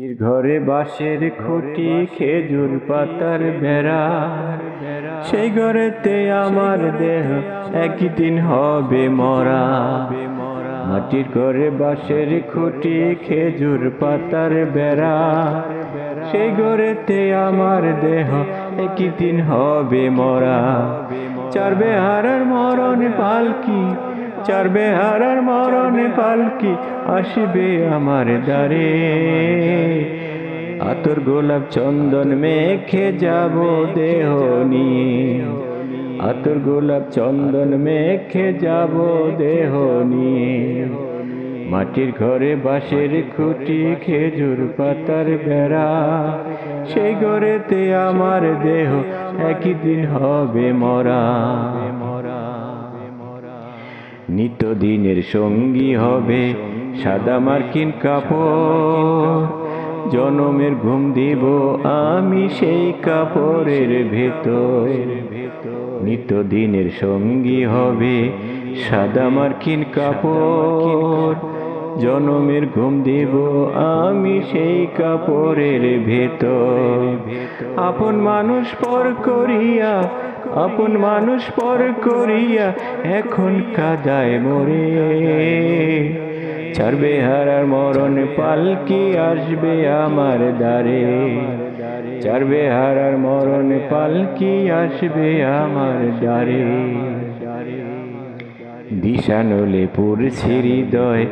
ঘরে বাঁশের খুঁটি খেজুর পাতার বেড়া, সেই ঘরেতে আমার দেহ একদিন হবে মরা। মাটির ঘরে বাঁশের খুঁটি খেজুর পাতার বেড়া, সেই ঘরেতে আমার দেহ একদিন হবে মরা। চার বেহারার মরণ পালকি, চার বেহারার মরণ পালকি আসবে আমার দ্বারে। আতর গোলাপ চন্দন মেখে যাব দেহ নিয়ে, আতর গোলাপ চন্দন মেখে যাব দেহ নিয়ে। মাটির ঘরে বাঁশের খুঁটি খেজুর পাতার বেড়া, সেই ঘরেতে আমার দেহ একদিন হবে মরা। নিত্যদিনের সঙ্গী হবে সাদা মার্কিন কাপড়, জনমের ঘুম দিব আমি সেই কাপড়ের ভেতর। নিত্যদিনের সঙ্গী হবে সাদা মার্কিন কাপড়, জনমের ঘুম দিব আমি সেই কাপড়ের ভেতর। আপন মানুষ পর করিয়া, আপন মানুষ পর করিয়া এখন কাদায় মরে। চার বেহারার মরণ পালকি আসবে আমার দ্বারে, চার বেহারার মরণ পালকি আসবে আমার দ্বারে। দিশানলে পড়ছে হৃদয়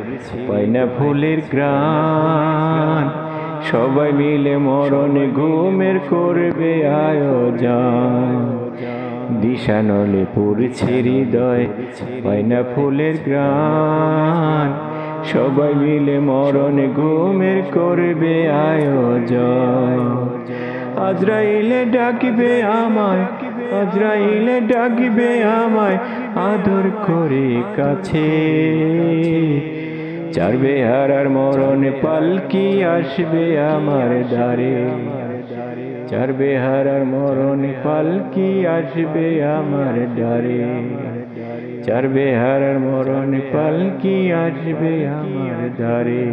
পায়না ফুলের গ্রাণ, সবাই মিলে মরণে ঘুমের করবে আয়োজন। দিশানলে পড়ছে হৃদয় পায়না ফুলের গ্রাণ, সবাই মিলে মরণে ঘুমের করবে আয়োজন। আজরাইলে ডাকবে আমায়, আজরাইলে ডাকবে আমায় আদর করে কাছে। চার বেহারার মরণ পালকি আসবে আমার দ্বারে, চার বেহারার মরণ পালকি আসবে আমার দ্বারে, চার বেহারার মরণ পালকি আসবে আমার দ্বারে।